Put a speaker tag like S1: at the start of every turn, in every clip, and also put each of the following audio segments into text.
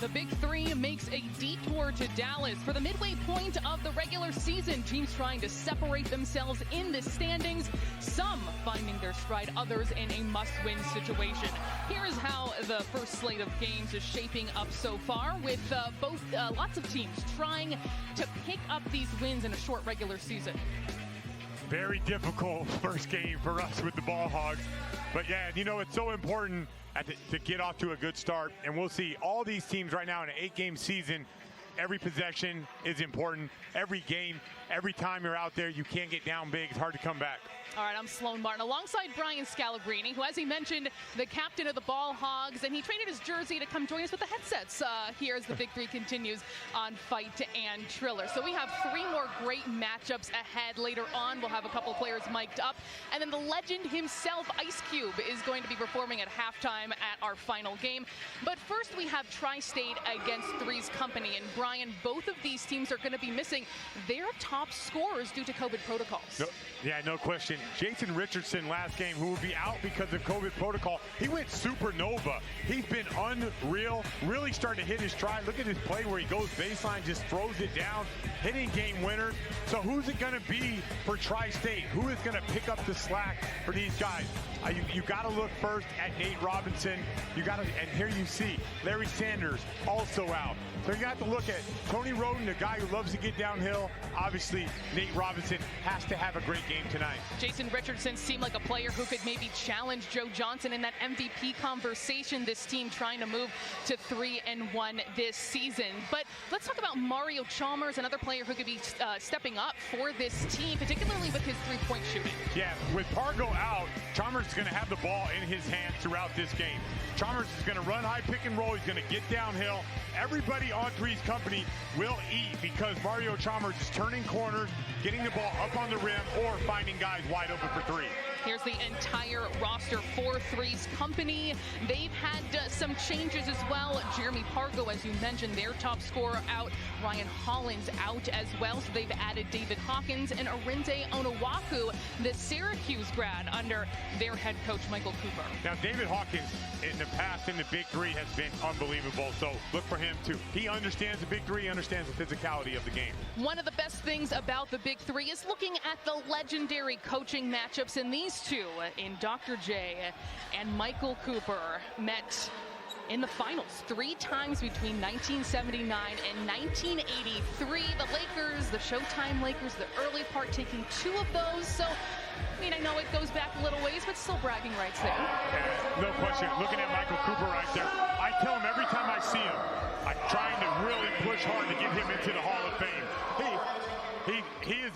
S1: the Big 3 makes a detour to Dallas for the midway point of the regular season. Teams trying to separate themselves in the standings, some finding their stride, others in a must-win situation. Here is how the first slate of games is shaping up so far, with lots of teams trying to pick up these wins in a short regular season.
S2: Very difficult first game for us with the Ball Hogs. But yeah, you know, it's so important to get off to a good start. And we'll see all these teams right now in an 8-game season. Every possession is important. Every game, every time you're out there, you can't get down big. It's hard to come back.
S1: All right, I'm Sloan Martin alongside Brian Scalabrine, who, as he mentioned, the captain of the Ball Hogs, and he traded his jersey to come join us with the headsets here as the Big 3 continues on Fight and Triller. So we have 3 more great matchups ahead. Later on, we'll have a couple players mic'd up. And then the legend himself, Ice Cube, is going to be performing at halftime at our final game. But first, we have Tri-State against 3's Company. And Brian, both of these teams are going to be missing their top scorers due to COVID protocols.
S2: No question. Jason Richardson last game, who will be out because of COVID protocol, he went supernova. He's been unreal, really starting to hit his stride. Look at his play where he goes baseline, just throws it down, hitting game winners. So who's it going to be for Tri-State? Who is going to pick up the slack for these guys? You got to look first at Nate Robinson. And here you see Larry Sanders also out. So you got to look at Tony Roden, a guy who loves to get downhill. Obviously, Nate Robinson has to have a great game tonight.
S1: Jason Richardson seemed like a player who could maybe challenge Joe Johnson in that MVP conversation. This team trying to move to 3-1 this season. But let's talk about Mario Chalmers, another player who could be stepping up for this team, particularly with his 3-point shooting.
S2: Yeah, with Pargo out, Chalmers is going to have the ball in his hands throughout this game. Chalmers is going to run high pick and roll. He's going to get downhill. Everybody on 3's Company will eat because Mario Chalmers is turning corners, getting the ball up on the rim, or finding guys wide open for 3.
S1: Here's the entire roster for 3's Company. They've had some changes as well. Jeremy Pargo, as you mentioned, their top scorer out. Ryan Hollins out as well. So they've added David Hawkins and Arinze Onuwaku, the Syracuse grad, under their head coach, Michael Cooper.
S2: Now, David Hawkins in the past in the Big 3 has been unbelievable. So look for him too. He understands the Big 3, he understands the physicality of the game.
S1: One of the best things about the Big 3 is looking at the legendary coaching matchups, and these two in Dr. J and Michael Cooper met in the finals 3 times between 1979 and 1983. The Lakers, the Showtime Lakers, the early part taking 2 of those. So, I mean, I know it goes back a little ways, but still bragging rights there.
S2: Yeah, no question. Looking at Michael Cooper right there, I tell him every time I see him, I'm trying to really push hard to get him into the Hall of Fame. He is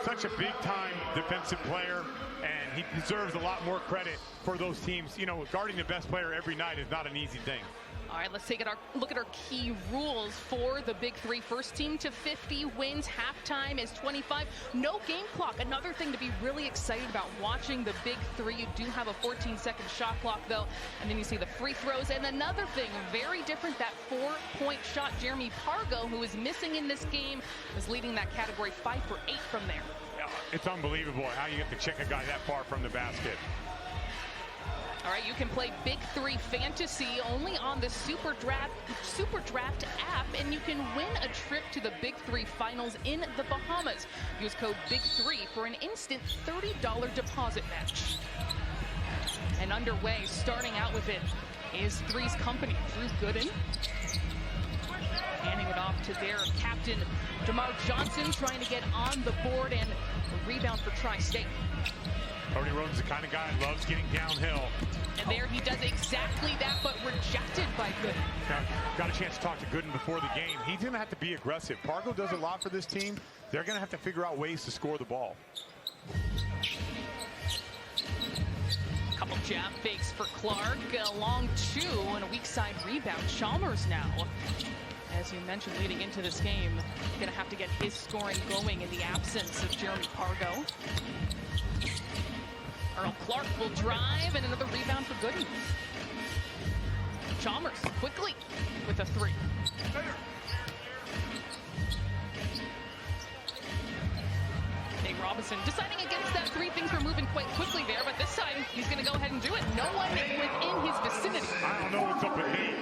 S2: such a big-time defensive player, and he deserves a lot more credit for those teams. You know, guarding the best player every night is not an easy thing.
S1: All right, let's take a look at our key rules for the Big 3. First team to 50 wins. Halftime is 25. No game clock. Another thing to be really excited about watching the Big 3. You do have a 14-second shot clock, though, and then you see the free throws. And another thing, very different, that 4-point shot. Jeremy Pargo, who is missing in this game, is leading that category 5 for 8 from there.
S2: Yeah, it's unbelievable how you get to check a guy that far from the basket.
S1: All right, you can play Big 3 Fantasy only on the Super Draft app, and you can win a trip to the Big 3 Finals in the Bahamas. Use code BIG3 for an instant $30 deposit match. And underway, starting out with it, is 3's Company. Drew Gooden handing it off to their captain, DerMarr Johnson, trying to get on the board, and a rebound for Tri-State.
S2: Tony Roden's the kind of guy that loves getting downhill.
S1: And there he does exactly that, but rejected by Gooden.
S2: Now, got a chance to talk to Gooden before the game. He's going to have to be aggressive. Pargo does a lot for this team. They're going to have to figure out ways to score the ball.
S1: Couple jab fakes for Clark. A long 2 and a weak side rebound. Chalmers now, as you mentioned, leading into this game, going to have to get his scoring going in the absence of Jeremy Pargo. Earl Clark will drive, and another rebound for Gooden. Chalmers quickly with a 3. Nate Robinson deciding against that 3. Things were moving quite quickly there, but this time he's going to go ahead and do it. No one within his vicinity.
S2: I don't know what's up with Nate.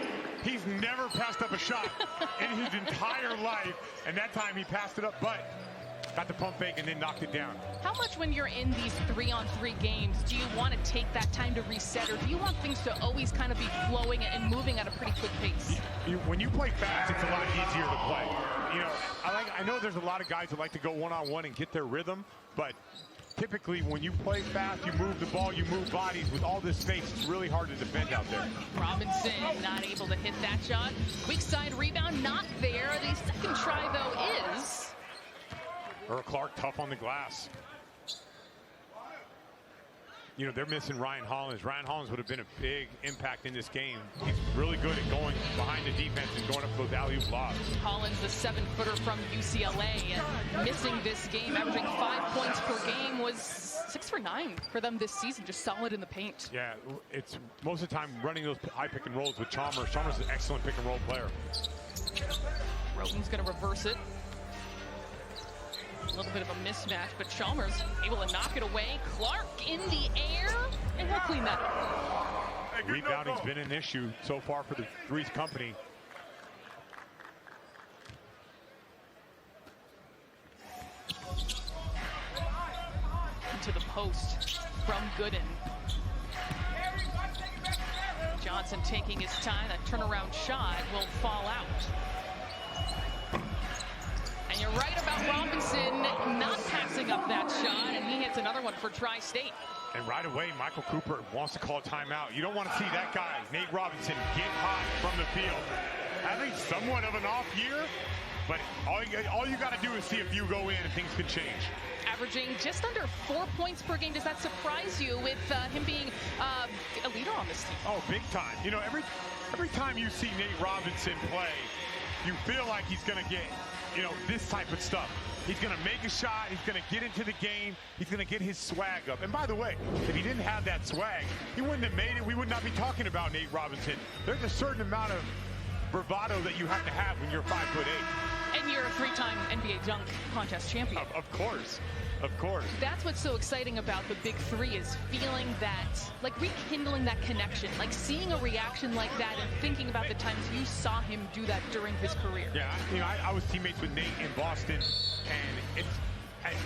S2: He's never never passed up a shot in his entire life, and that time he passed it up, but got the pump fake and then knocked it down.
S1: How much when you're in these 3-on-3 games do you want to take that time to reset, or do you want things to always kind of be flowing and moving at a pretty quick pace?
S2: When you play fast, it's a lot easier to play. You know, I know there's a lot of guys that like to go one-on-one and get their rhythm, but typically when you play fast, you move the ball, you move bodies. With all this space, it's really hard to defend out there.
S1: Robinson not able to hit that shot. Weak side rebound not there. The second try, though, is...
S2: Earl Clark tough on the glass. You know, they're missing Ryan Hollins. Ryan Hollins would have been a big impact in this game. He's really good at going behind the defense and going up those alley-oop lobs.
S1: Hollins, the 7-footer from UCLA, and missing this game, averaging 5 points per game, was 6 for 9 for them this season, just solid in the paint.
S2: Yeah, it's most of the time running those high pick and rolls with Chalmers. Chalmers is an excellent pick and roll player.
S1: Roden's going to reverse it. A little bit of a mismatch, but Chalmers able to knock it away. Clark in the air, and he'll clean that up.
S2: Rebounding's been an issue so far for the 3's company.
S1: Into the post from Gooden. Johnson taking his time. That turnaround shot will fall out. And you're right about Robinson not passing up that shot, and he hits another one for Tri-State.
S2: And right away, Michael Cooper wants to call a timeout. You don't want to see that guy, Nate Robinson, get hot from the field. Having somewhat of an off year, but all you got to do is see a few go in and things can change.
S1: Averaging just under 4 points per game. Does that surprise you with him being a leader on this team?
S2: Oh, big time. You know, every time you see Nate Robinson play, you feel like he's going to get, you know, this type of stuff. He's going to make a shot. He's going to get into the game. He's going to get his swag up. And by the way, if he didn't have that swag, he wouldn't have made it. We would not be talking about Nate Robinson. There's a certain amount of bravado that you have to have when you're 5'8".
S1: And you're a 3-time NBA dunk contest champion.
S2: Of course. Of course.
S1: That's what's so exciting about the Big 3 is feeling that, like rekindling that connection, like seeing a reaction like that and thinking about the times you saw him do that during his career.
S2: Yeah, you know, I was teammates with Nate in Boston, and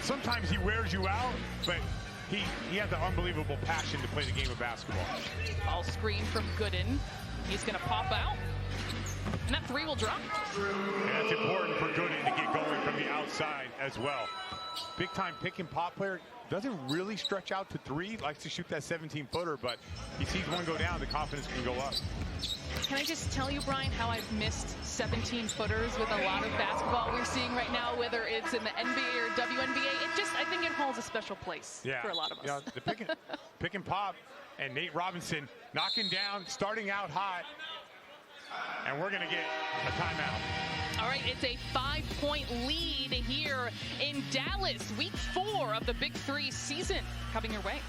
S2: sometimes he wears you out, but he has an unbelievable passion to play the game of basketball.
S1: Ball screen from Gooden. He's going to pop out. And that 3 will drop.
S2: And that's important for Gooden to get going from the outside as well. Big time pick and pop player, doesn't really stretch out to 3, likes to shoot that 17-footer, but he sees one go down, the confidence can go up.
S1: Can I just tell you, Brian, how I've missed 17-footers with a lot of basketball we're seeing right now, whether it's in the NBA or WNBA. I think it holds a special place for a lot of us.
S2: Yeah, the pick and pop, and Nate Robinson knocking down, starting out hot, and we're going to get a timeout.
S1: All right, it's a 5-point lead here in Dallas. Week 4 of the Big 3 season coming your way.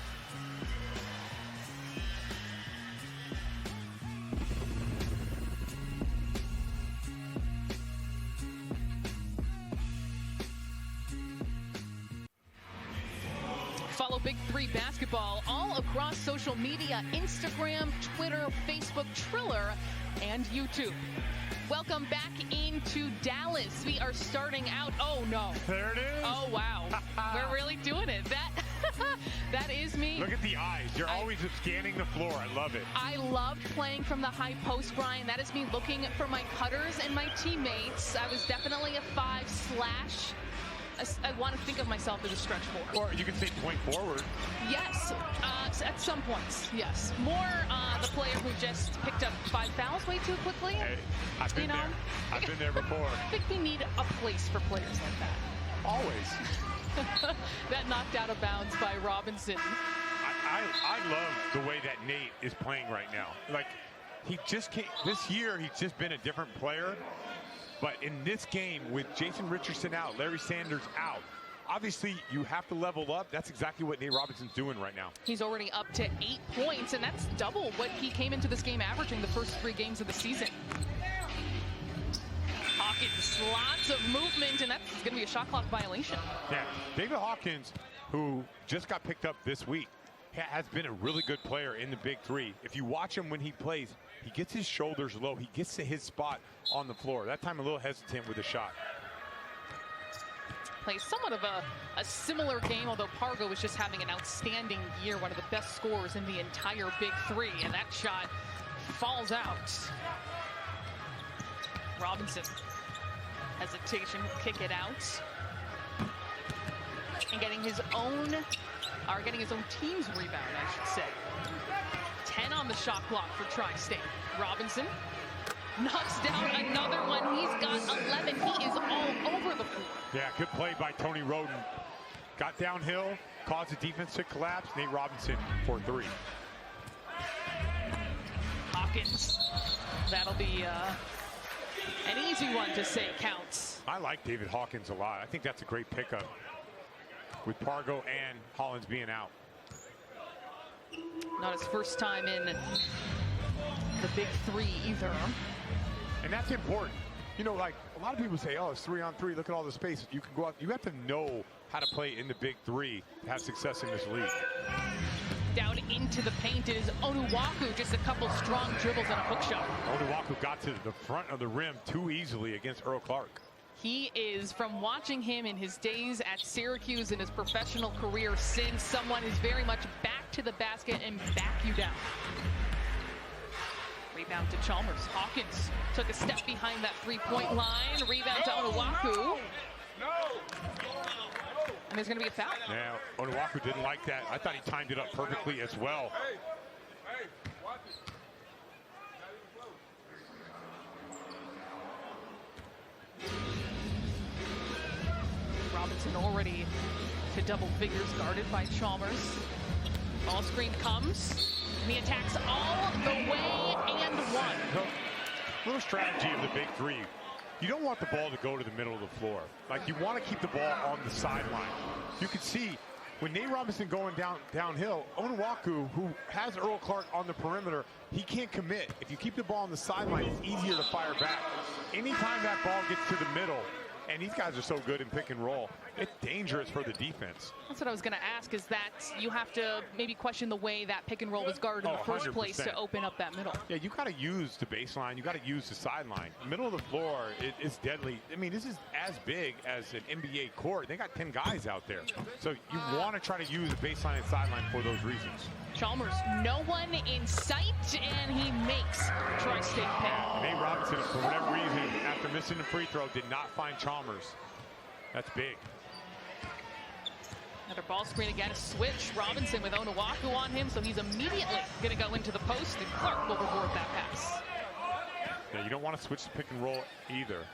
S1: Follow Big 3 basketball all across social media, Instagram, Twitter, Facebook, Triller, and YouTube. Welcome back into Dallas. We are starting out. Oh, no.
S2: There it is.
S1: Oh, wow. We're really doing it. That is me.
S2: Look at the eyes. You're always scanning the floor. I love it.
S1: I loved playing from the high post, Brian. That is me looking for my cutters and my teammates. I was definitely a 5/. I want to think of myself as a stretch forward.
S2: Or you can say point forward.
S1: Yes, at some points, yes. More the player who just picked up 5 fouls way too quickly.
S2: Hey, I've been there. I've been there before.
S1: I think we need a place for players like that.
S2: Always.
S1: That knocked out of bounds by Robinson.
S2: I love the way that Nate is playing right now. Like, he just can't, this year he's just been a different player. But in this game, with Jason Richardson out, Larry Sanders out, obviously you have to level up. That's exactly what Nate Robinson's doing right now.
S1: He's already up to 8 points, and that's double what he came into this game averaging the first 3 games of the season. Hawkins, lots of movement, and that's going to be a shot clock violation.
S2: Yeah, David Hawkins, who just got picked up this week, has been a really good player in the Big 3. If you watch him when he plays, he gets his shoulders low. He gets to his spot on the floor. That time a little hesitant with a shot.
S1: Plays somewhat of a similar game, although Pargo was just having an outstanding year, one of the best scorers in the entire Big 3, and that shot falls out. Robinson, hesitation, kick it out. And getting his own team's rebound, I should say. 10 on the shot clock for Tri-State. Robinson knocks down another one. He's got 11. He is all over the floor.
S2: Yeah, good play by Tony Roden. Got downhill, caused the defense to collapse. Nate Robinson for 3.
S1: Hawkins. That'll be an easy one to say counts.
S2: I like David Hawkins a lot. I think that's a great pickup with Pargo and Hollins being out.
S1: Not his first time in the Big 3 either.
S2: And that's important. You know, like a lot of people say, oh, it's 3-on-3. Look at all the space. You can go out. You have to know how to play in the Big 3 to have success in this league.
S1: Down into the paint is Onuaku. Just a couple strong dribbles and a hook shot.
S2: Onuaku got to the front of the rim too easily against Earl Clark.
S1: He is, from watching him in his days at Syracuse in his professional career since, someone who's very much back to the basket and back you down. Rebound to Chalmers. Hawkins took a step behind that three-point line. Rebound to Onuaku. And there's going to be a foul.
S2: Yeah, Onuaku didn't like that. I thought he timed it up perfectly as well.
S1: Robinson already to double figures, guarded by Chalmers. Ball screen comes, and he attacks all the way and one.
S2: Little strategy of the Big 3. You don't want the ball to go to the middle of the floor. Like, you want to keep the ball on the sideline. You can see when Nate Robinson going downhill, Onuaku, who has Earl Clark on the perimeter, he can't commit. If you keep the ball on the sideline, it's easier to fire back. Anytime that ball gets to the middle, and these guys are so good in pick and roll, it's dangerous for the defense.
S1: That's what I was going to ask, is that you have to maybe question the way that pick and roll was guarded in the first
S2: 100%.
S1: place to open up that middle.
S2: Yeah, you got to use the baseline. You got to use the sideline. Middle of the floor is deadly. I mean, this is as big as an NBA court. They got 10 guys out there. So you want to try to use the baseline and sideline for those reasons.
S1: Chalmers, no one in sight, and he makes Tri-State pay.
S2: Nate Robinson, for whatever reason, after missing the free throw, did not find Chalmers. That's big.
S1: Another ball screen again, a switch. Robinson with Onuaku on him, so he's immediately going to go into the post, and Clark will reward that pass.
S2: Yeah, you don't want to switch to pick and roll either.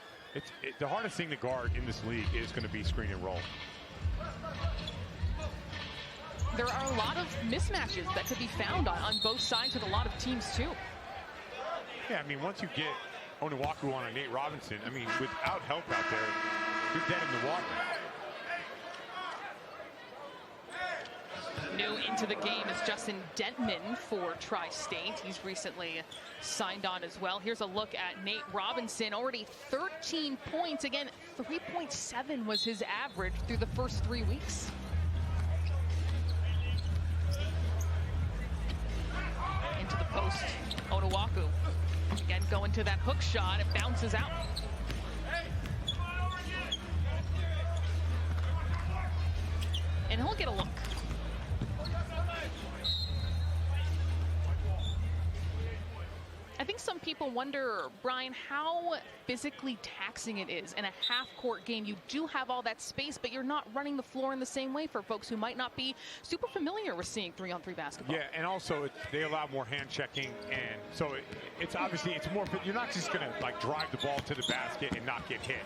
S2: The hardest thing to guard in this league is going to be screen and roll.
S1: There are a lot of mismatches that could be found on both sides with a lot of teams, too.
S2: Yeah, I mean, once you get Onuaku on a Nate Robinson, I mean, without help out there, you're dead in the water.
S1: New into the game is Justin Dentman for Tri-State. He's recently signed on as well. Here's a look at Nate Robinson, already 13 points. Again, 3.7 was his average through the first 3 weeks. Into the post, Onuaku. Again, going to that hook shot, it bounces out. And he'll get a look. I think some people wonder, Brian, how physically taxing it is in a half-court game. You do have all that space, but you're not running the floor in the same way for folks who might not be super familiar with seeing 3-on-3 basketball.
S2: Yeah, and also they allow more hand checking, and so it's obviously it's more. You're not just going to like drive the ball to the basket and not get hit.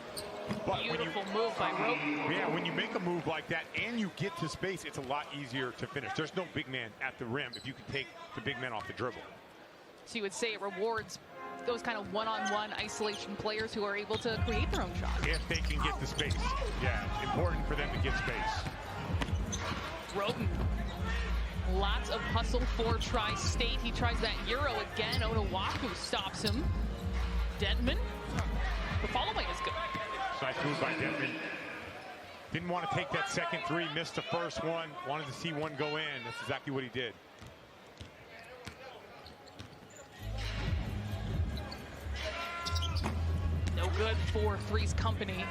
S2: But
S1: beautiful move by Roden.
S2: Yeah, when you make a move like that and you get to space, it's a lot easier to finish. There's no big man at the rim if you can take the big man off the dribble.
S1: So you would say it rewards those kind of one-on-one isolation players who are able to create their own shot.
S2: If they can get the space. Yeah, important for them to get space.
S1: Roden. Lots of hustle for Tri-State. He tries that Euro again. Onuaku stops him. Dentman. The following is good.
S2: Nice move by Dentman. Didn't want to take that second three, missed the first one, wanted to see one go in. That's exactly what he did.
S1: No good for 3's company.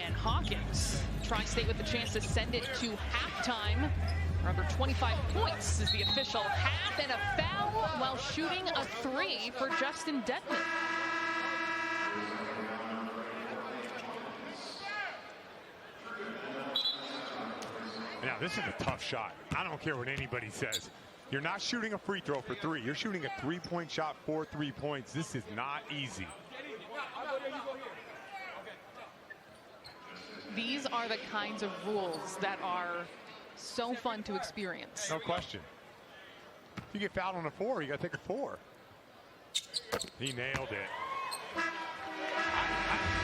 S1: And Hawkins, Tri-State with the chance to send it to halftime. Under 25 points is the official half, and a foul while shooting a three for Justin Detman.
S2: Now, this is a tough shot. I don't care what anybody says. You're not shooting a free throw for three. You're shooting a three-point shot for 3 points. This is not easy.
S1: These are the kinds of rules that are so fun to experience.
S2: No question. If you get fouled on a four, you got to take a four. He nailed it.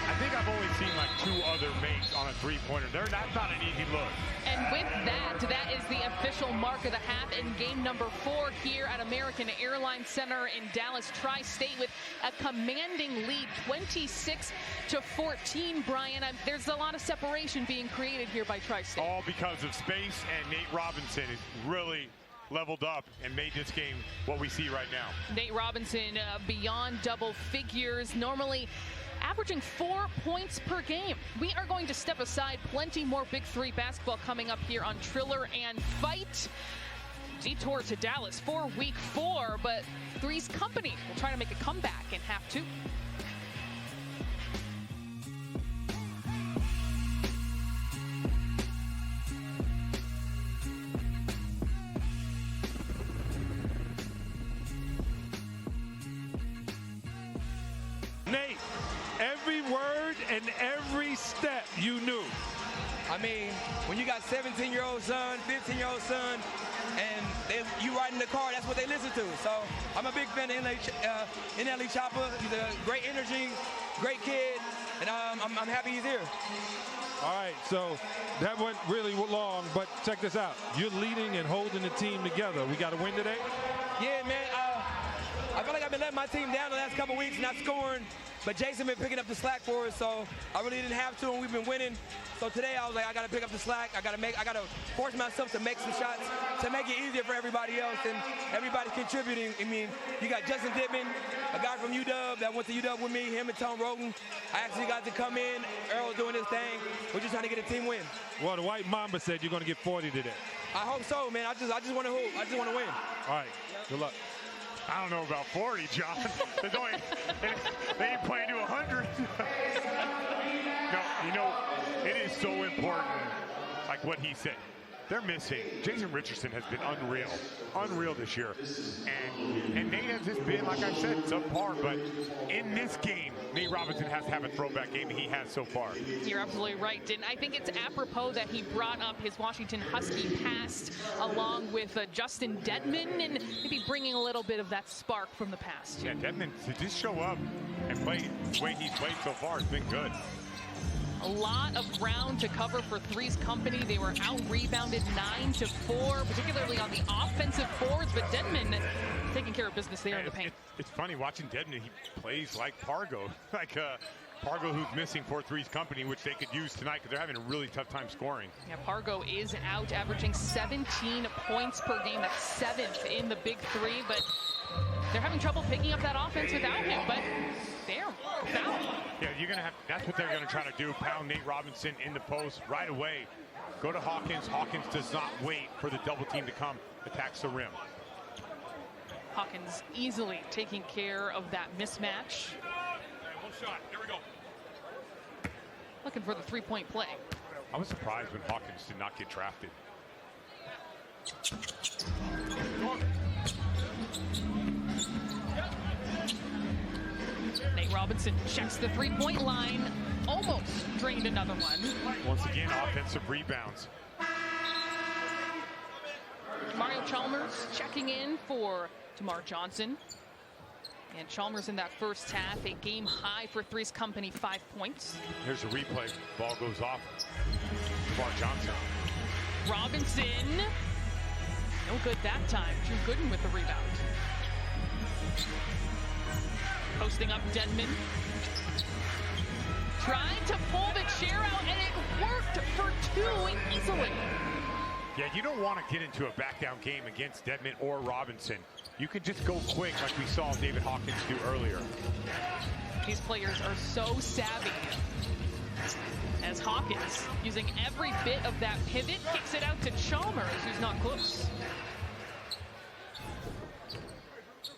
S2: I think I've only seen like 2 other makes on a three-pointer. That's not an easy look.
S1: And with that, that is the official mark of the half in game number 4 here at American Airlines Center in Dallas. Tri-State with a commanding lead, 26-14, Brian. There's a lot of separation being created here by Tri-State.
S2: All because of space, and Nate Robinson is really leveled up and made this game what we see right now.
S1: Nate Robinson beyond double figures, normally averaging 4 points per game. We are going to step aside. Plenty more Big 3 basketball coming up here on Triller and Fight. Detour to Dallas for week 4, but 3's company will try to make a comeback in half 2.
S3: Nate, every word and every step you knew.
S4: I mean, when you got 17-year-old son, 15-year-old son, and you riding the car, that's what they listen to. So I'm a big fan of NLE Chopper. He's a great energy, great kid, and I'm happy he's here.
S3: All right, so that went really long, but check this out. You're leading and holding the team together. We got a win today?
S4: Yeah, man. I feel like I've been letting my team down the last couple weeks, not scoring, but Jason been picking up the slack for us, so I really didn't have to, and we've been winning. So today I was like, I got to pick up the slack. I got to force myself to make some shots to make it easier for everybody else, and everybody's contributing. I mean, you got Justin Dittman, a guy from UW that went to UW with me, him and Tom Roden. I actually got to come in. Earl's doing his thing. We're just trying to get a team win.
S3: Well, the White Mamba said you're going to get 40 today.
S4: I hope so, man. I just want to hoop. I just want to win.
S3: All right, good luck.
S2: I don't know about 40, John. They ain't playing to 100. No, you know, it is so important, like what he said. They're missing. Jason Richardson has been unreal this year. And Nate has just been, like I said, subpar. But in this game, Nate Robinson has to have a throwback game, and he has so far.
S1: You're absolutely right, and I think it's apropos that he brought up his Washington Husky past along with Justin Detman, and maybe bringing a little bit of that spark from the past.
S2: Yeah, Detman to just show up and play the way he's played so far has been good.
S1: A lot of ground to cover for 3's company. They were out-rebounded 9-4, particularly on the offensive boards, but Detman taking care of business there in the paint.
S2: It's funny watching Detman. He plays like Pargo, Pargo who's missing for 3's company, which they could use tonight because they're having a really tough time scoring.
S1: Yeah, Pargo is out, averaging 17 points per game. That's 7th in the Big 3, but they're having trouble picking up that offense without him, but they're foul.
S2: Yeah, that's what they're going to try to do, pound Nate Robinson in the post right away. Go to Hawkins. Hawkins does not wait for the double team to come, attacks the rim.
S1: Hawkins easily taking care of that mismatch.
S2: One shot, here we go.
S1: Looking for the three-point play.
S2: I was surprised when Hawkins did not get drafted.
S1: Nate Robinson checks the three-point line, almost drained another one.
S2: Once again, offensive rebounds.
S1: Mario Chalmers checking in for DerMarr Johnson. And Chalmers in that first half, a game high for 3's company, 5 points.
S2: Here's a replay. Ball goes off. DerMarr Johnson.
S1: Robinson, no good that time. Drew Gooden with the rebound. Posting up Denman. Trying to pull the the chair out, and it worked for 2 easily.
S2: Yeah, you don't want to get into a back-down game against Dedmon or Robinson. You could just go quick like we saw David Hawkins do earlier.
S1: These players are so savvy. As Hawkins, using every bit of that pivot, kicks it out to Chalmers, who's not close.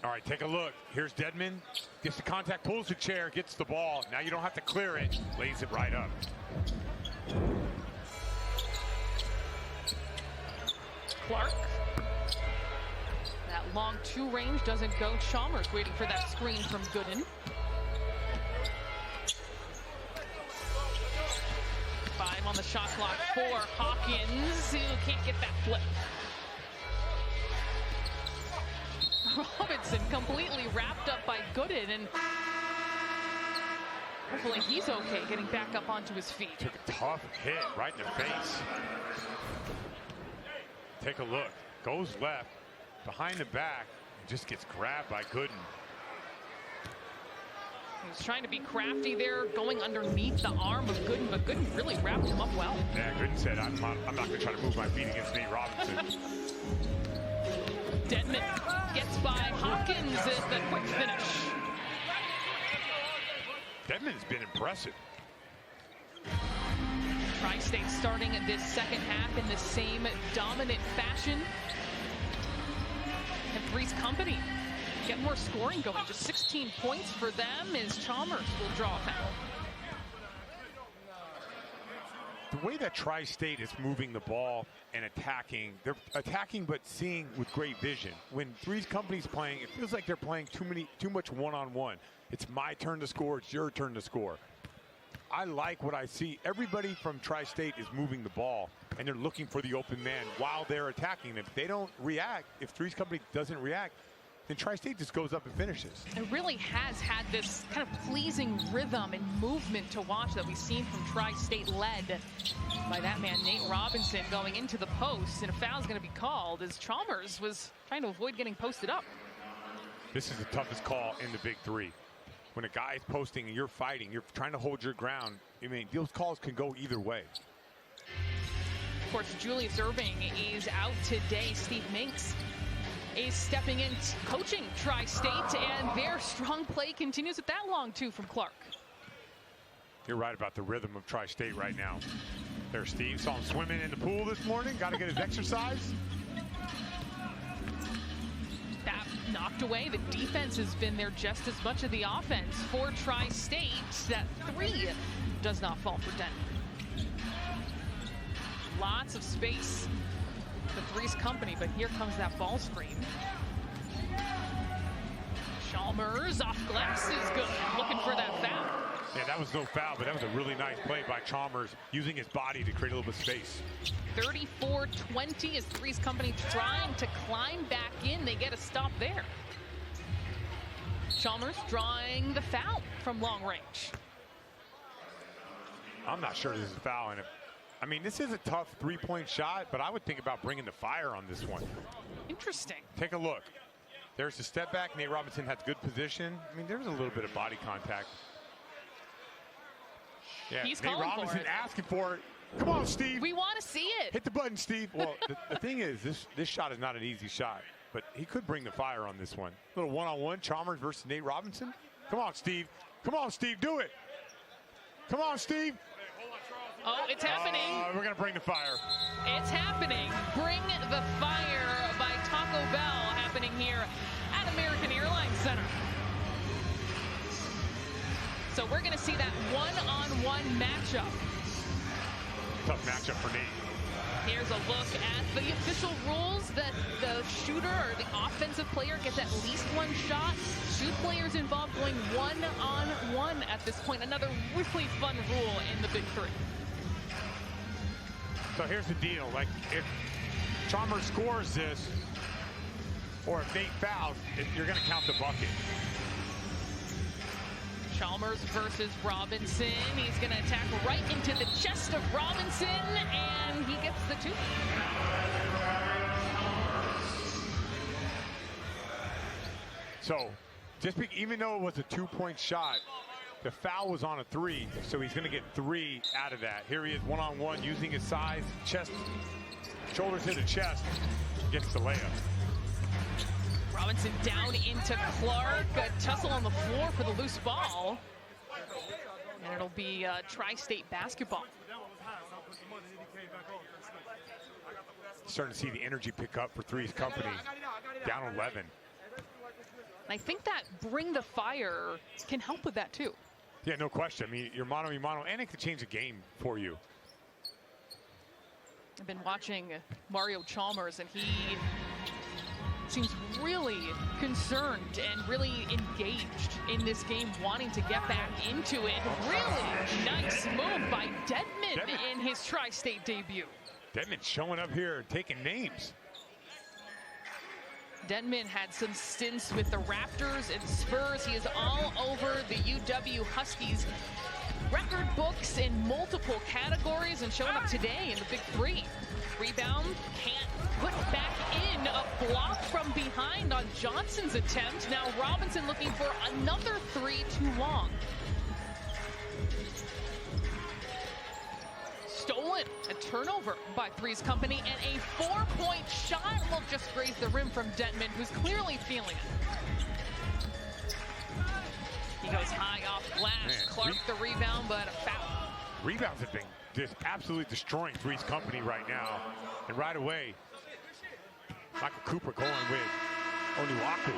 S2: All right, take a look. Here's Dedmon. Gets the contact, pulls the chair, gets the ball. Now you don't have to clear it. Lays it right up.
S1: Clark. That long 2 range doesn't go. Chalmers waiting for that screen from Gooden. 5 on the shot clock for Hawkins, who can't get that flip. Robinson completely wrapped up by Gooden, and hopefully he's okay getting back up onto his feet.
S2: Took a tough hit right in the face. Take a look. Goes left, behind the back, and just gets grabbed by Gooden.
S1: He was trying to be crafty there, going underneath the arm of Gooden, but Gooden really wrapped him up well.
S2: Yeah, Gooden said, I'm not going to try to move my feet against Nate Robinson.
S1: Dedmon gets by Hawkins at the quick finish.
S2: Dedmon's been impressive.
S1: Tri-State starting this second half in the same dominant fashion. And 3's company get more scoring going. Just 16 points for them as Chalmers will draw a foul.
S2: The way that Tri-State is moving the ball and attacking, they're attacking but seeing with great vision. When 3's company's playing, it feels like they're playing too much one-on-one. It's my turn to score, it's your turn to score. I like what I see. Everybody from Tri-State is moving the ball, and they're looking for the open man while they're attacking. If they don't react, if 3's company doesn't react, then Tri-State just goes up and finishes.
S1: It really has had this kind of pleasing rhythm and movement to watch that we've seen from Tri-State, led by that man, Nate Robinson, going into the post, and a foul's going to be called as Chalmers was trying to avoid getting posted up.
S2: This is the toughest call in the Big 3. When a guy is posting and you're fighting, you're trying to hold your ground. I mean, those calls can go either way.
S1: Of course, Julius Irving is out today. Steve Minks is stepping in, coaching Tri-State, and their strong play continues with that long two from Clark.
S2: You're right about the rhythm of Tri-State right now. There's Steve. Saw him swimming in the pool this morning. Got to get his exercise.
S1: That knocked away. The defense has been there just as much of the offense for Tri-State. That 3 does not fall for Denton. Lots of space for 3's company, but here comes that ball screen. Chalmers off glass is good. Looking for that foul.
S2: Yeah, that was no foul, but that was a really nice play by Chalmers, using his body to create a little bit of space.
S1: 34-20 as 3's company trying to climb back in. They get a stop there. Chalmers drawing the foul from long range.
S2: I'm not sure this is a foul. And I mean, this is a tough three-point shot, but I would think about bringing the fire on this one.
S1: Interesting.
S2: Take a look. There's the step back. Nate Robinson has good position. I mean, there's a little bit of body contact. Yeah,
S1: He's
S2: Nate
S1: calling
S2: Robinson
S1: for it.
S2: asking for it. Come on, Steve.
S1: We want to see it.
S2: Hit the button, Steve. Well, the thing is, this shot is not an easy shot, but he could bring the fire on this one. A little one-on-one, Chalmers versus Nate Robinson. Come on, Steve. Come on, Steve, do it. Come on, Steve.
S1: Oh, it's happening.
S2: We're going to bring the fire.
S1: It's happening. Bring the fire by Taco Bell happening here at American Airlines Center. So we're going to see that one-on-one matchup.
S2: Tough matchup for Nate.
S1: Here's a look at the official rules that the shooter or the offensive player gets at least one shot. 2 players involved going one-on-one at this point. Another really fun rule in the Big 3.
S2: So here's the deal. Like, if Chalmers scores this, or if Nate fouls, you're going to count the bucket.
S1: Chalmers versus Robinson. He's going to attack right into the chest of Robinson, and he gets the 2.
S2: So, even though it was a 2-point shot, The foul was on a 3, so he's going to get 3 out of that. Here he is one-on-one, using his size, chest, shoulders to the chest, gets the layup.
S1: Robinson down into Clark. A tussle on the floor for the loose ball. And it'll be Tri-State basketball.
S2: Starting to see the energy pick up for 3's company. Down 11.
S1: And I think that bring the fire can help with that too.
S2: Yeah, no question. I mean, you're mano a mano, and it could change the game for you.
S1: I've been watching Mario Chalmers, and he seems really concerned and really engaged in this game, wanting to get back into it. Really nice move by Dedmon in his Tri-State debut.
S2: Dedmon showing up here, taking names.
S1: Dedmon had some stints with the Raptors and Spurs. He is all over the UW Huskies record books in multiple categories and showing up today in the Big 3. Rebound, can't put back in. A block from behind on Johnson's attempt. Now Robinson looking for another 3 too long. Stolen, a turnover by 3's company, and a 4-point shot will just graze the rim from Dedmon, who's clearly feeling it. He goes high off glass. Man, Clark the rebound, but a foul.
S2: Rebounds have been just absolutely destroying 3's company right now. And right away, Michael Cooper going with Onuaku.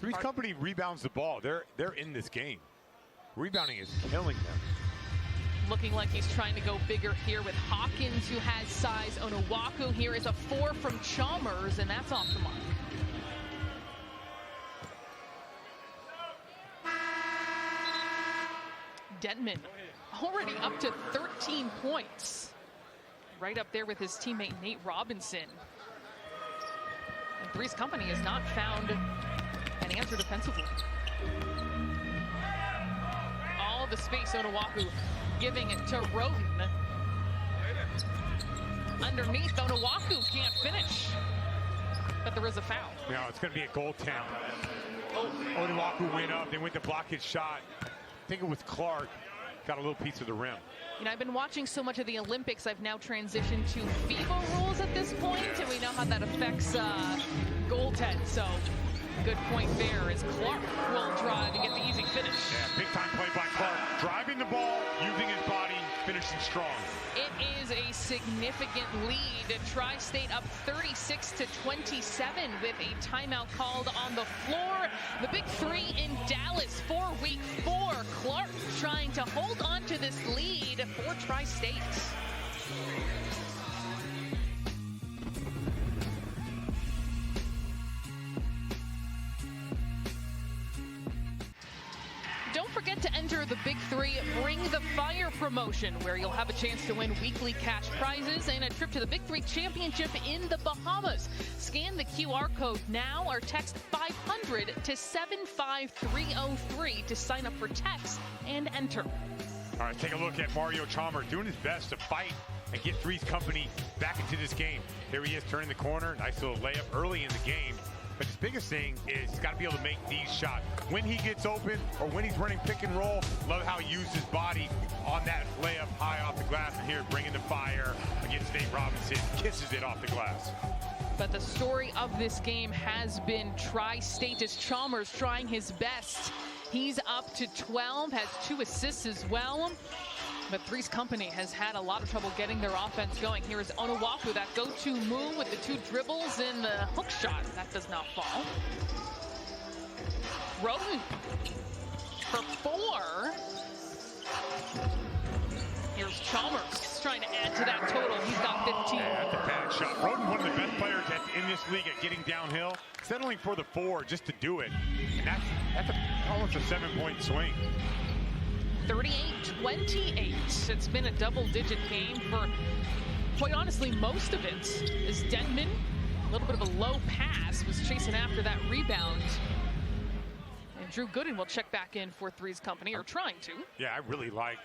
S2: 3's company rebounds the ball. They're in this game. Rebounding is killing them.
S1: Looking like he's trying to go bigger here with Hawkins, who has size. Onuaku here is a 4 from Chalmers, and that's off the mark. Dedmon already up to 13 points. Right up there with his teammate Nate Robinson. And 3's company has not found an answer defensively. All the space, Onuaku giving it to Roden. Underneath, Onuaku can't finish. But there is a foul.
S2: No, it's going to be a goaltend. Onuaku went up. They went to block his shot. I think it was Clark. Got a little piece of the rim.
S1: You know, I've been watching so much of the Olympics, I've now transitioned to FIBA rules at this point, and we know how that affects goaltend. So, good point there as Clark will drive and get the easy finish.
S2: Yeah, big time play by Clark. Driving the ball, using his body, finishing strong.
S1: It is a significant lead. Tri-State up 36-27 with a timeout called on the floor. The Big 3 in Dallas for week 4. Clark trying to hold on to this lead for Tri-State. Don't forget to enter the Big 3 Bring the Fire promotion, where you'll have a chance to win weekly cash prizes and a trip to the Big 3 Championship in the Bahamas. Scan the QR code now or text 500 to 75303 to sign up for text and enter.
S2: All right, take a look at Mario Chalmers doing his best to fight and get 3's company back into this game. Here he is turning the corner. Nice little layup early in the game. But his biggest thing is he's got to be able to make these shots. When he gets open or when he's running pick and roll, love how he used his body on that layup high off the glass. And here, bringing the fire against Nate Robinson, kisses it off the glass.
S1: But the story of this game has been Tri-State as Chalmers trying his best. He's up to 12, has 2 assists as well. But 3's company has had a lot of trouble getting their offense going. Here is Onuaku, that go-to move with the 2 dribbles in the hook shot. That does not fall. Roden for 4. Here's Chalmers trying to add to that total. He's got 15.
S2: Yeah, that's a bad shot. Roden, one of the best players in this league at getting downhill, settling for the 4 just to do it. And that's almost a 7-point swing.
S1: 38-28. It's been a double-digit game for, quite honestly, most of it. Is Dedmon, a little bit of a low pass, was chasing after that rebound. And Drew Gooden will check back in for 3's company, or trying to.
S2: Yeah, I really like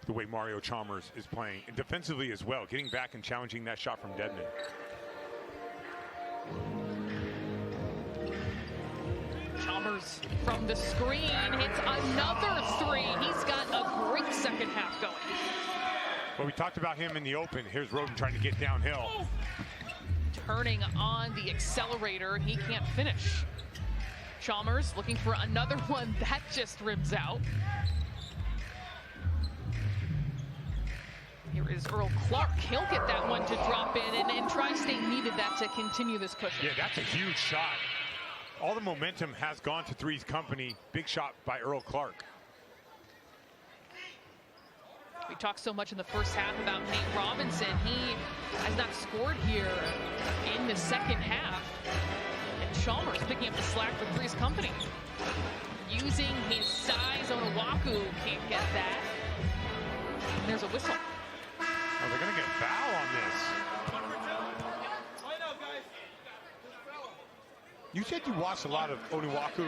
S2: the way Mario Chalmers is playing, and defensively as well, getting back and challenging that shot from Dedmon.
S1: Chalmers Chalmers from the screen hits another three. He's got a great second half going.
S2: Well, we talked about him in the open. Here's Roden trying to get downhill.
S1: Turning on the accelerator, he can't finish. Chalmers looking for another one that just rims out. Here is Earl Clark. He'll get that one to drop in, and Tri-State needed that to continue this cushion.
S2: Yeah, that's a huge shot. All the momentum has gone to 3's company. Big shot by Earl Clark.
S1: We talked so much in the first half about Nate Robinson. He has not scored here in the second half. And Chalmers picking up the slack for 3's company. Using his size, Onuaku can't get that. And there's a whistle.
S2: Oh, they're going to get a foul on this. You said you watched a lot of Onuaku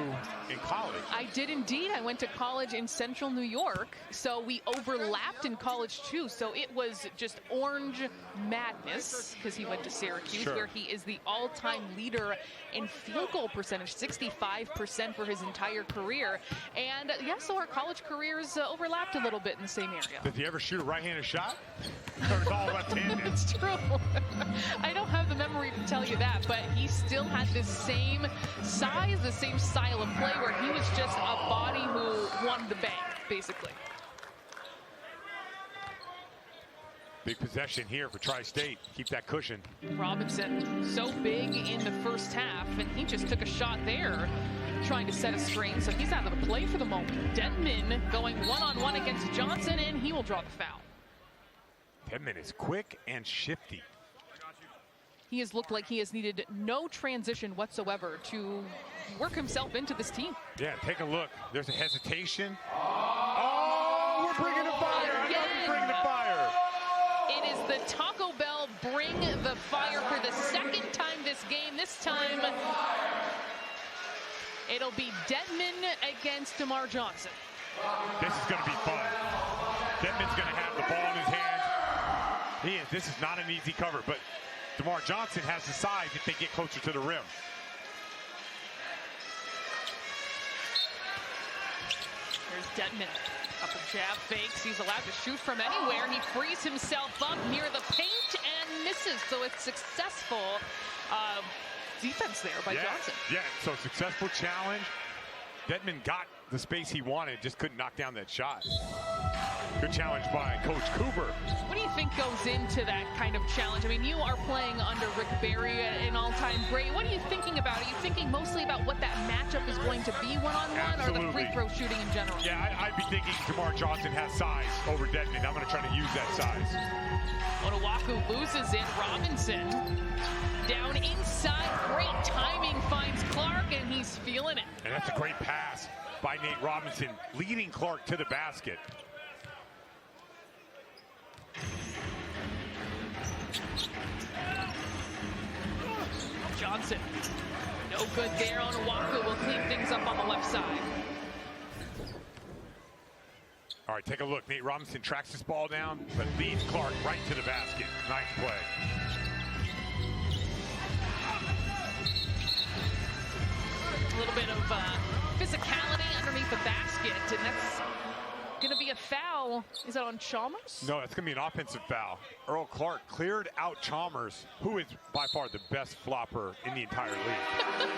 S2: in college.
S1: I did indeed. I went to college in central New York, so we overlapped in college too. So it was just orange madness because he went to Syracuse, where he is the all-time leader in field goal percentage, 65% for his entire career. And yeah, so our college careers overlapped a little bit in the same area.
S2: Did he ever shoot a right-handed shot? Or was all left-handed?
S1: It's true. I don't have the memory to tell you that, but he still had the same size, the same style of play, where he was just a body who won the bank, basically.
S2: Big possession here for Tri-State. Keep that cushion.
S1: Robinson, so big in the first half, and he just took a shot there, trying to set a screen, so he's out of the play for the moment. Dedman going one-on-one against Johnson, and he will draw the foul.
S2: Dedman is quick and shifty.
S1: He has looked like he has needed no transition whatsoever to work himself into this team.
S2: Yeah, take a look. There's a hesitation. Oh, we're bringing the fire. I know we're bringing the fire.
S1: It is the Taco Bell bring the fire for the second time this game. This time, it'll be Dedman against DerMarr Johnson.
S2: This is going to be fun. Dedman's going to have the ball in his hands. This is not an easy cover, but DerMarr Johnson has the size if they get closer to the rim.
S1: There's Dedman. Couple jab fakes. He's allowed to shoot from anywhere. He frees himself up near the paint and misses. So it's successful defense there by Johnson.
S2: Yeah, so successful challenge. Dedman got the space he wanted, just couldn't knock down that shot. Good challenge by Coach Cooper.
S1: What do you think goes into that kind of challenge? I mean, you are playing under Rick Barry, an all-time great. What are you thinking about? Are you thinking mostly about what that matchup is going to be one-on-one, or the free throw shooting in general?
S2: Yeah, I'd be thinking DerMarr Johnson has size over Dedman. I'm going to try to use that size.
S1: Onuaku loses it. Robinson down inside. Great timing, finds Clark, and he's feeling it.
S2: And that's a great pass by Nate Robinson, leading Clark to the basket.
S1: Johnson, no good there. Onuaku will clean things up on the left side.
S2: All right, take a look. Nate Robinson tracks this ball down, but leads Clark right to the basket. Nice play.
S1: A little bit of physicality underneath the basket, and that's going to be a foul. Is that on Chalmers?
S2: No, it's going to be an offensive foul. Earl Clark cleared out Chalmers, who is by far the best flopper in the entire league.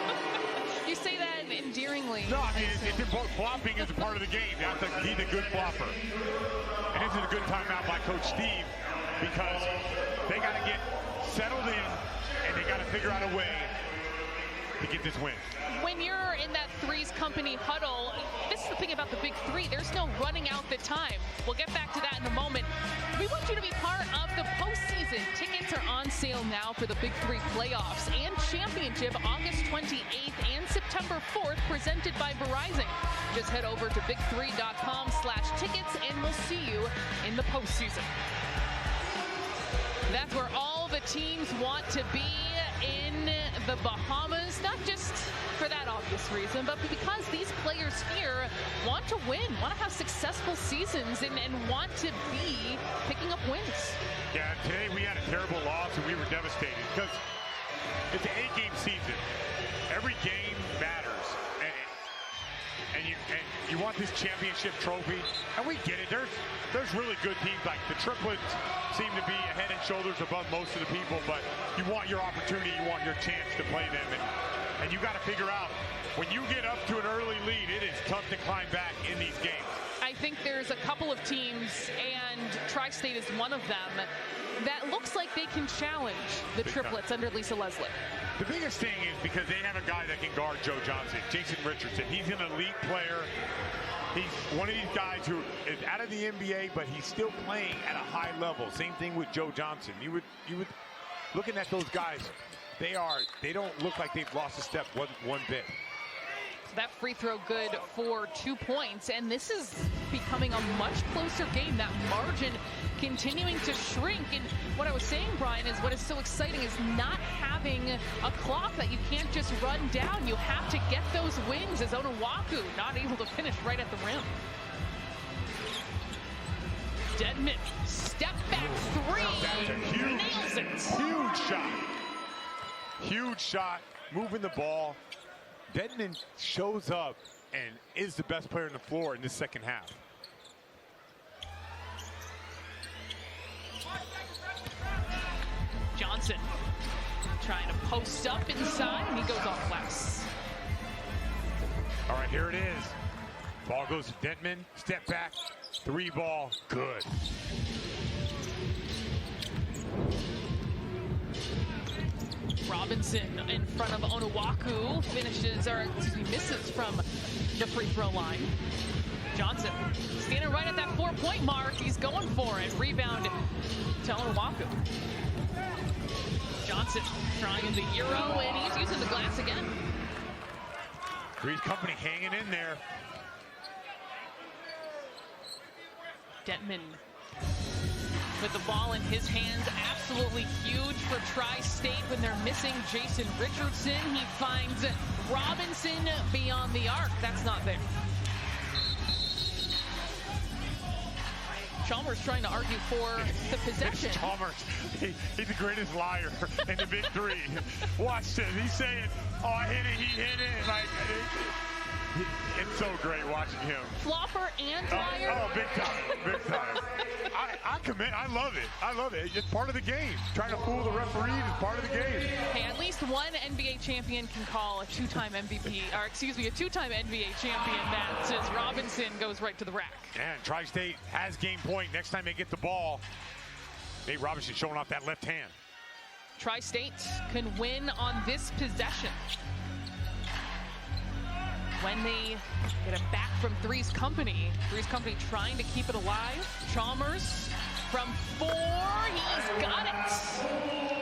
S1: You say that endearingly.
S2: No, I mean, flopping is a part of the game. He's a good flopper. And this is a good timeout by Coach Steve, because they got to get settled in, and they got to figure out a way to get this win.
S1: When you're in that 3's company huddle, this is the thing about the Big 3. There's no running out the time. We'll get back to that in a moment. We want you to be part of the postseason. Tickets are on sale now for the Big 3 playoffs and championship August 28th and September 4th, presented by Verizon. Just head over to big3.com/tickets and we'll see you in the postseason. That's where all the teams want to be, in the Bahamas, not just for that obvious reason, but because these players here want to win, want to have successful seasons, and want to be picking up wins.
S2: Yeah, today we had a terrible loss and we were devastated because it's an 8-game season. Every game matters. And You want this championship trophy, and we get it. There's really good teams. Like the triplets seem to be head and shoulders above most of the people, but you want your opportunity, you want your chance to play them, and you got to figure out when you get up to an early lead, it is tough to climb back in these games.
S1: I think there's a couple of teams, and Tri-State is one of them, that looks like they can challenge the triplets under Lisa Leslie.
S2: The biggest thing is because they have a guy that can guard Joe Johnson, Jason Richardson. He's an elite player. He's one of these guys who is out of the NBA, but he's still playing at a high level. Same thing with Joe Johnson. You would looking at those guys, they don't look like they've lost a step one bit.
S1: That free throw good for 2 points, and this is becoming a much closer game. That margin continuing to shrink, and what I was saying, Brian, is what is so exciting is not having a clock that you can't just run down. You have to get those wins, as Onuaku not able to finish right at the rim. Dedmon, step back three, nails it.
S2: Huge shot. Huge shot, moving the ball. Dedmon shows up and is the best player on the floor in this second half.
S1: Johnson trying to post up inside, and he goes off glass.
S2: All right, here it is. Ball goes to Dedmon, step back, three ball, good.
S1: Robinson in front of Onuaku misses from the free throw line. Johnson standing right at that 4-point mark. He's going for it. Rebound to Onuaku. Johnson trying the Euro, and he's using the glass again.
S2: 3's company hanging in there.
S1: Dedmon with the ball in his hands, absolutely huge for Tri-State when they're missing Jason Richardson. He finds Robinson beyond the arc. That's not there. Chalmers trying to argue for the possession.
S2: Chalmers, he's the greatest liar in the Big 3. Watch this. He's saying, oh, I hit it, he hit it. Like, it's so great watching him.
S1: Flopper and liar.
S2: Oh, big time, big time. I commit. I love it. I love it. It's part of the game. Trying to fool the referees is part of the game.
S1: Hey, at least one NBA champion can call a two-time MVP, or excuse me, a two-time NBA champion. That says Robinson goes right to the rack.
S2: And Tri-State has game point. Next time they get the ball, Nate Robinson showing off that left hand.
S1: Tri-State can win on this possession. When they get it back from 3's company. 3's company trying to keep it alive. Chalmers from 4, he's got it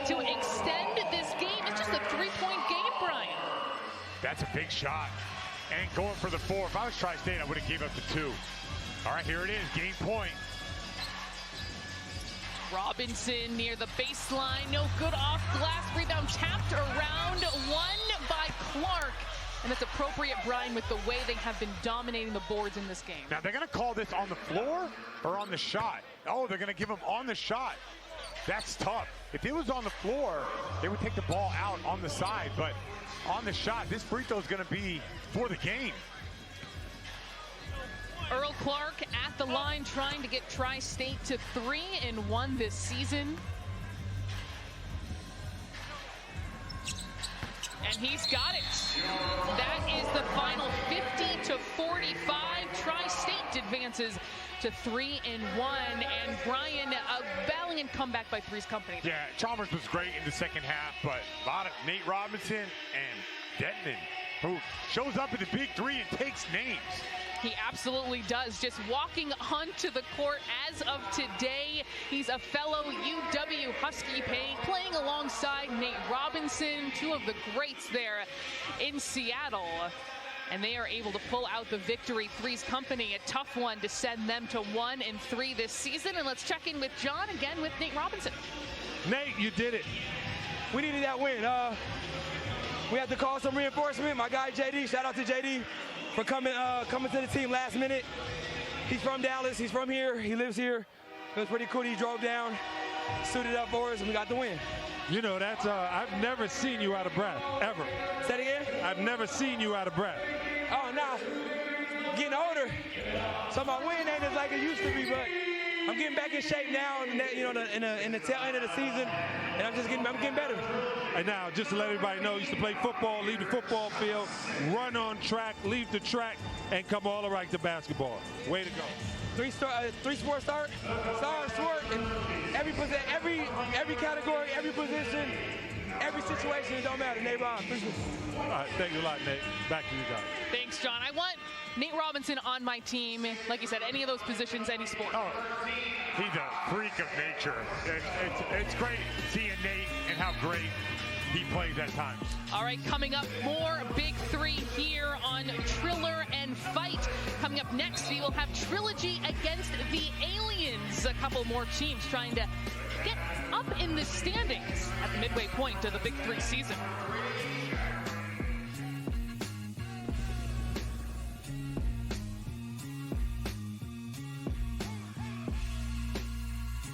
S1: to extend this game. It's just a 3-point game, Brian.
S2: That's a big shot. And going for the 4. If I was Tri-State, I would have gave up the 2. All right, here it is, game point.
S1: Robinson near the baseline, no good off glass. Rebound tapped around, won by Clark. And it's appropriate, Brian, with the way they have been dominating the boards in this game.
S2: Now, they're going to call this on the floor or on the shot? Oh, they're going to give him on the shot. That's tough. If it was on the floor, they would take the ball out on the side. But on the shot, this free throw is going to be for the game.
S1: Earl Clark at the line trying to get Tri-State to 3-1 this season. And he's got it. That is the final 50-45. Tri-State advances to 3-1. And Brian, a valiant comeback by 3's company.
S2: Yeah, Chalmers was great in the second half, but a lot of Nate Robinson and Dedmon, who shows up in the Big 3 and takes names.
S1: He absolutely does. Just walking onto the court as of today. He's a fellow UW Husky playing alongside Nate Robinson, two of the greats there in Seattle. And they are able to pull out the victory. 3's company, a tough one to send them to 1-3 this season. And let's check in with John again with Nate Robinson.
S3: Nate, you did it.
S4: We needed that win. We had to call some reinforcement. My guy JD, shout out to JD for coming to the team last minute. He's from Dallas. He's from here. He lives here. It was pretty cool. He drove down, suited up for us, and we got the win.
S3: You know, that's I've never seen you out of breath, ever.
S4: Say it again?
S3: I've never seen you out of breath.
S4: Oh, nah. getting older, so my wind ain't as like it used to be, but I'm getting back in shape now, in the tail end of the season, and I'm getting better.
S3: And now, just to let everybody know, used to play football, leave the football field, run on track, leave the track, and come all the way to basketball. Way to go.
S4: Three-sport sport, and every category, every position, every situation, it don't matter. Nate Robinson.
S3: All right, thank you a lot, Nate. Back to you guys.
S1: Thanks, John. I want Nate Robinson on my team. Like you said, any of those positions, any sport.
S2: Oh, he's a freak of nature. It's great seeing Nate and how great he plays at times.
S1: All right, coming up, more Big 3 here on Triller and Fight. Coming up next, we will have Trilogy against the Aliens. A couple more teams trying to get up in the standings at the midway point of the Big 3 season.